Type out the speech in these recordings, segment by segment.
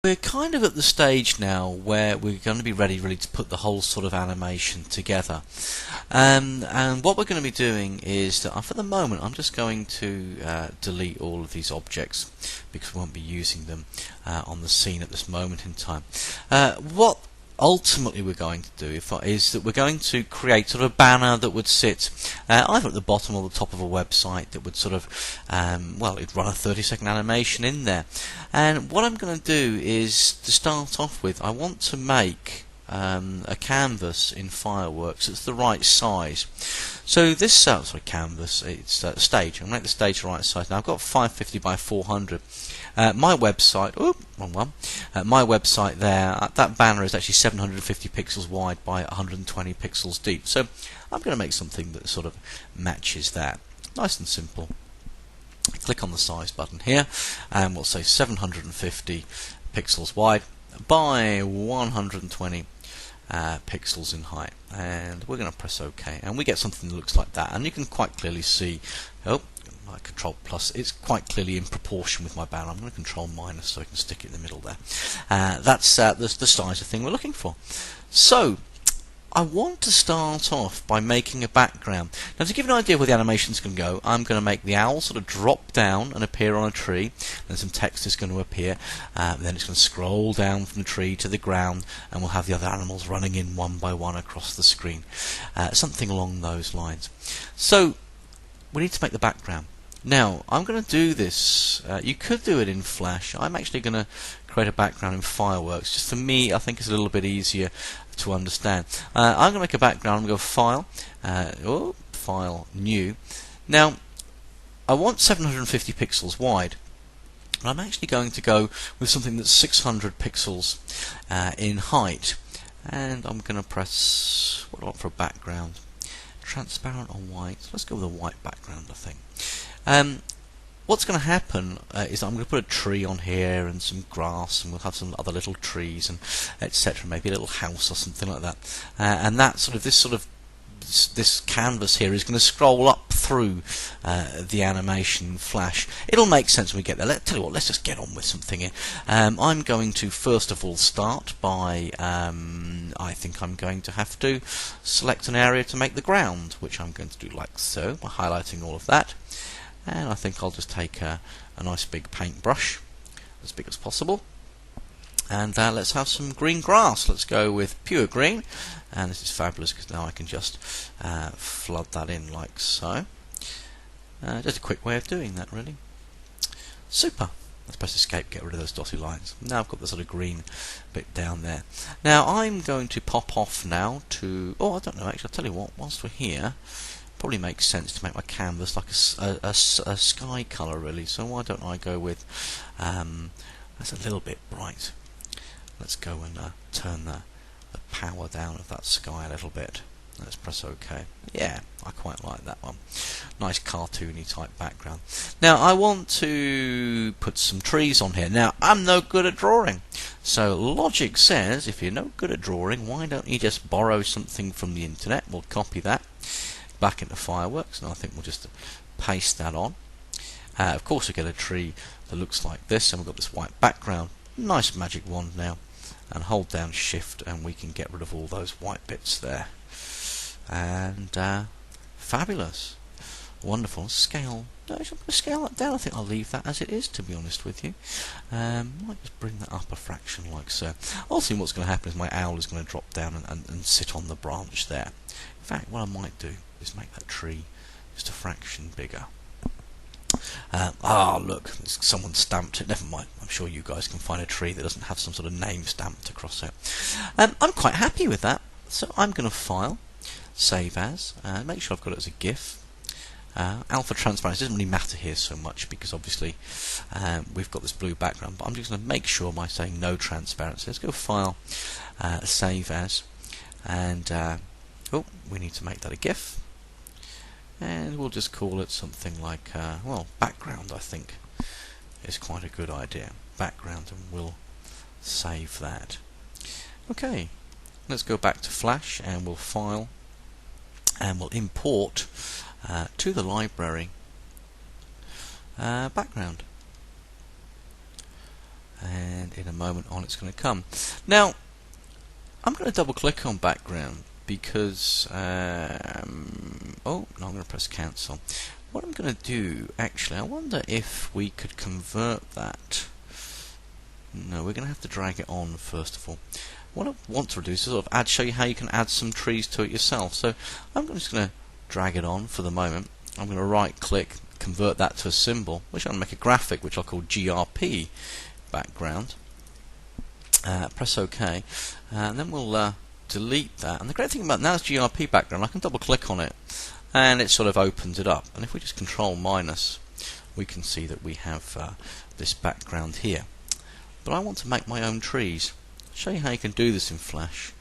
We're kind of at the stage now where we're going to be ready really to put the whole sort of animation together. And what we're going to be doing is that for the moment I'm just going to delete all of these objects because we won't be using them on the scene at this moment in time. What ultimately we're going to do is that we're going to create sort of a banner that would sit either at the bottom or the top of a website that would sort of well, it'd run a 30-second animation in there. And what I'm going to do is, to start off with, I want to make a canvas in Fireworks that's the right size. So this canvas, it's a stage. I'll make the stage the right size. Now I've got 550 by 400. My website, wrong one. My website there, that banner is actually 750 pixels wide by 120 pixels deep. So I'm going to make something that sort of matches that. Nice and simple. Click on the size button here, and we'll say 750 pixels wide by 120 pixels in height, and we're going to press OK, and we get something that looks like that. And you can quite clearly see, my Control Plus, it's quite clearly in proportion with my banner. I'm going to Control minus so I can stick it in the middle there. That's the size of thing we're looking for. So I want to start off by making a background. Now, to give you an idea where the animation's going to go, I'm going to make the owl sort of drop down and appear on a tree. Then some text is going to appear. Then it's going to scroll down from the tree to the ground, and we'll have the other animals running in one by one across the screen. Something along those lines. So we need to make the background. Now, I'm going to do this. You could do it in Flash. I'm actually going to create a background in Fireworks. Just for me, I think it's a little bit easier to understand. I'm going to make a background. I'm going to go File, File, New. Now, I want 750 pixels wide. And I'm actually going to go with something that's 600 pixels in height. And I'm going to press, what do I want for a background? Transparent or white? Let's go with a white background, I think. What's going to happen is I'm going to put a tree on here and some grass, and we'll have some other little trees and etc. Maybe a little house or something like that. And that this canvas here is going to scroll up through the animation Flash. It'll make sense when we get there. Tell you what, let's just get on with something here. I'm going to first of all start by I think I'm going to have to select an area to make the ground, which I'm going to do like so, by highlighting all of that. And I think I'll just take a nice big paintbrush, as big as possible, and let's have some green grass. Let's go with pure green, and this is fabulous because now I can just flood that in like so. Just a quick way of doing that, really. Super. Let's press escape, get rid of those dotted lines. Now I've got the sort of green bit down there. Now I'm going to pop off now to, I don't know, actually I'll tell you what, whilst we're here, probably makes sense to make my canvas like a sky colour, really. So why don't I go with that's a little bit bright. Let's go and turn the power down of that sky a little bit. Let's press OK. Yeah, I quite like that one. Nice cartoony type background. Now I want to put some trees on here. Now I'm no good at drawing, so logic says if you're no good at drawing, why don't you just borrow something from the internet? We'll copy that back into Fireworks, and I think we'll just paste that on. Of course we get a tree that looks like this, and we've got this white background. Nice magic wand now, and hold down Shift and we can get rid of all those white bits there. And fabulous, wonderful. Scale, no, I'm going to scale that down. I think I'll leave that as it is, to be honest with you. Might just bring that up a fraction like so. Also, what's going to happen is my owl is going to drop down and sit on the branch there. In fact, what I might do is make that tree just a fraction bigger. Look, someone stamped it. Never mind, I'm sure you guys can find a tree that doesn't have some sort of name stamped across it. I'm quite happy with that, so I'm going to File, Save As, make sure I've got it as a GIF. Alpha transparency doesn't really matter here so much because obviously we've got this blue background, but I'm just going to make sure by saying no transparency. Let's go File, Save As, and we need to make that a GIF, and we'll just call it something like background. I think is quite a good idea, background, and we'll save that. Okay, let's go back to Flash and we'll File and we'll import to the library background. and in a moment on it's going to come. Now I'm going to double click on background because oh no, I'm going to press cancel. What I'm going to do, actually, I wonder if we could convert that. No, we're going to have to drag it on first of all. What I want to do is sort of show you how you can add some trees to it yourself. So I'm just going to drag it on for the moment. I'm going to right click, convert that to a symbol, which I'm going to make a graphic, which I'll call GRP background. Press OK, and then we'll delete that. And the great thing about now is GRP background, I can double click on it and it sort of opens it up. And if we just control minus, we can see that we have this background here. But I want to make my own trees. Show you how you can do this in Flash.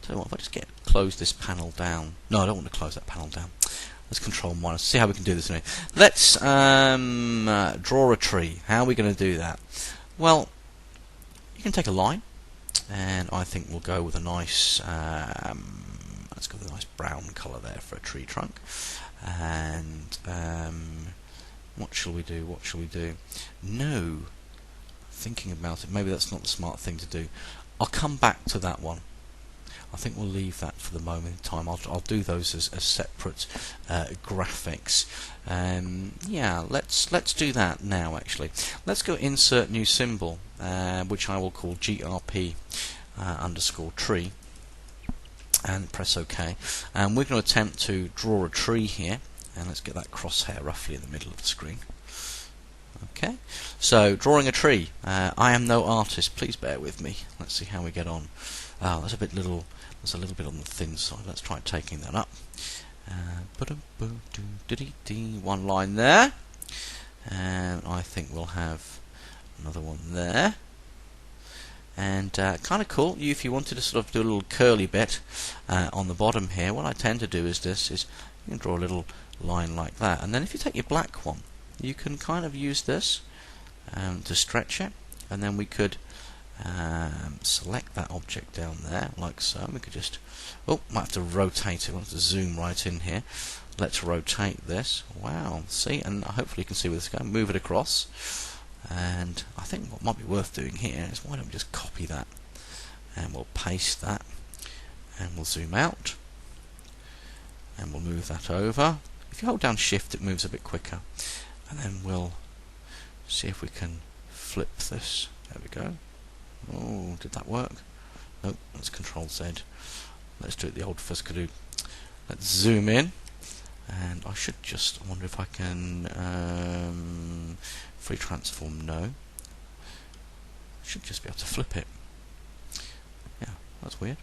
Tell you what, if I just close this panel down. No, I don't want to close that panel down. Let's control minus. See how we can do this in here. Let's draw a tree. How are we going to do that? Well, you can take a line, and I think we'll go with a nice let's go with a nice brown colour there for a tree trunk. And what shall we do? What shall we do? No, thinking about it, maybe that's not the smart thing to do. I'll come back to that one. I think we'll leave that for the moment in time. I'll do those as separate graphics. Yeah, let's do that now. Actually, let's go insert new symbol, which I will call GRP underscore tree, and press OK. And we're going to attempt to draw a tree here, and let's get that crosshair roughly in the middle of the screen. Okay, so drawing a tree. I am no artist. Please bear with me. Let's see how we get on. That's a little bit on the thin side. Let's try taking that up. One line there, and I think we'll have another one there. And kind of cool. If you wanted to sort of do a little curly bit on the bottom here, what I tend to do is you can draw a little line like that, and then if you take your black one, you can kind of use this to stretch it, and then we could select that object down there like so. We could just, might have to rotate it. I want to zoom right in here. Let's rotate this. Wow, see, and hopefully you can see where this is going. Move it across, and I think what might be worth doing here is why don't we just copy that, and we'll paste that, and we'll zoom out, and we'll move that over. If you hold down Shift, it moves a bit quicker. And then we'll see if we can flip this. There we go. Oh, did that work? Nope, let's Control Z. Let's do it the old Fuskaroo. Let's zoom in. And I should just, I wonder if I can free transform, no. Should just be able to flip it. Yeah, that's weird.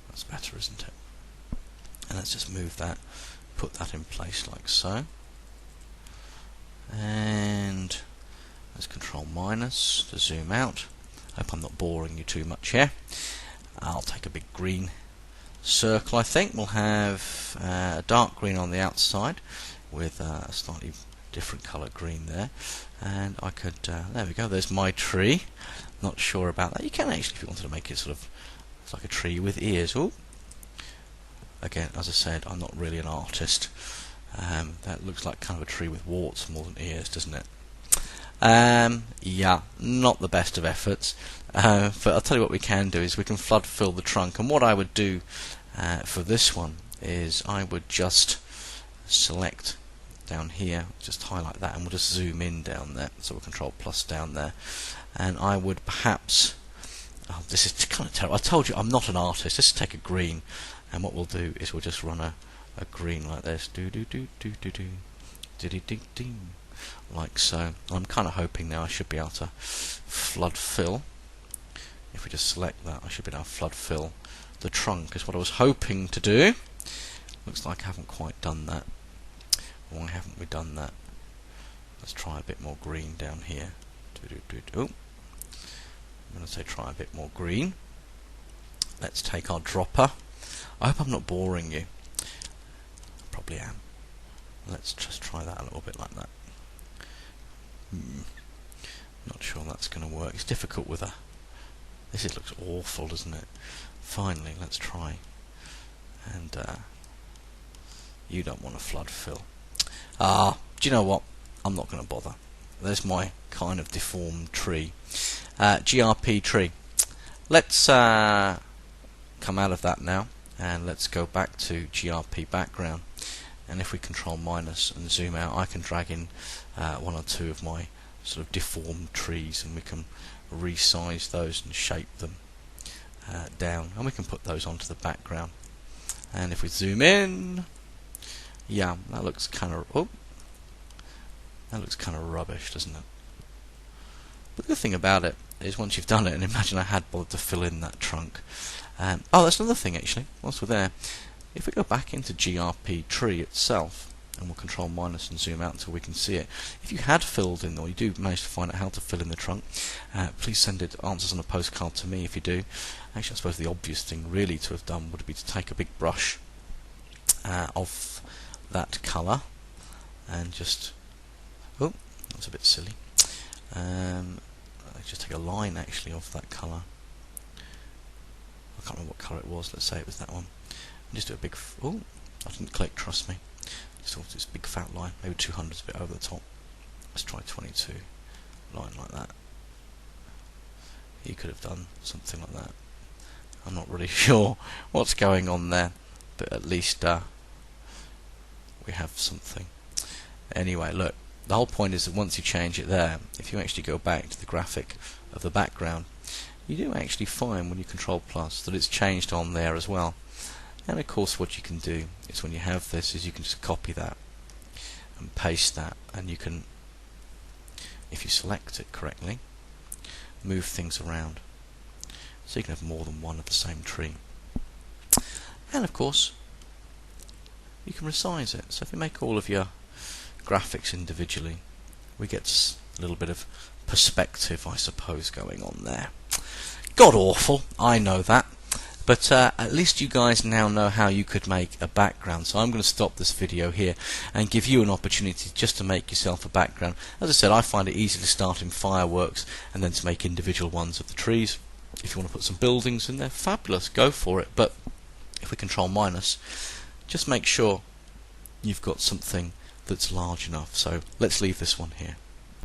That's better, isn't it? And let's just move that, put that in place like so. And let's Control minus to zoom out. Hope I'm not boring you too much here. I'll take a big green circle. I think we'll have a dark green on the outside with a slightly different colour green there. And I could, there we go, there's my tree. Not sure about that. You can actually, if you wanted to make it sort of, it's like a tree with ears. Ooh. Again, as I said, I'm not really an artist. That looks like kind of a tree with warts more than ears, doesn't it? Yeah, not the best of efforts. But I'll tell you what we can do is we can flood fill the trunk. And what I would do for this one is I would just select down here, just highlight that, and we'll just zoom in down there. So we'll Control plus down there. And I would perhaps, oh, this is kind of terrible. I told you I'm not an artist. Let's take a green. And what we'll do is we'll just run a green like this, like so. I'm kind of hoping now I should be able to flood fill. If we just select that, I should be able to flood fill the trunk, is what I was hoping to do. Looks like I haven't quite done that. Why haven't we done that? Let's try a bit more green down here. Oh, I'm going to say try a bit more green. Let's take our dropper. I hope I'm not boring you. I probably am. Let's just try that a little bit like that. Not sure that's going to work. It's difficult with a... This looks awful, doesn't it? Finally, let's try. And you don't want to flood fill. Do you know what? I'm not going to bother. there's my kind of deformed tree. GRP tree. Let's come out of that now, and let's go back to GRP background. And if we control minus and zoom out, I can drag in one or two of my sort of deformed trees, and we can resize those and shape them down, and we can put those onto the background. And if we zoom in, yeah, that looks kind of rubbish, doesn't it? But the good thing about it is once you've done it, and imagine I had bothered to fill in that trunk. Oh, that's another thing actually. Whilst we're there, if we go back into GRP tree itself, and we'll control minus and zoom out until we can see it. If you had filled in, or you do manage to find out how to fill in the trunk, please send it answers on a postcard to me if you do. Actually, I suppose the obvious thing really to have done would be to take a big brush of that colour and just, oh, that's a bit silly. Just take a line actually of that colour. I can't remember what colour it was. Let's say it was that one. And just do a big. Oh, I didn't click. Trust me. Just want this big fat line. Maybe 200 is a bit over the top. Let's try 22. Line like that. You could have done something like that. I'm not really sure what's going on there, but at least we have something. Anyway, look. The whole point is that once you change it there, if you actually go back to the graphic of the background, you do actually find when you control plus that it's changed on there as well. And of course what you can do is when you have this is you can just copy that and paste that, and you can, if you select it correctly, move things around. So you can have more than one of the same tree. And of course you can resize it. So if you make all of your graphics individually, we get a little bit of perspective, I suppose, going on there. God awful, I know that, but at least you guys now know how you could make a background. So I'm going to stop this video here and give you an opportunity just to make yourself a background. As I said, I find it easy to start in fireworks and then to make individual ones of the trees. If you want to put some buildings in there, fabulous, go for it. But if we control minus, just make sure you've got something that's large enough. So let's leave this one here.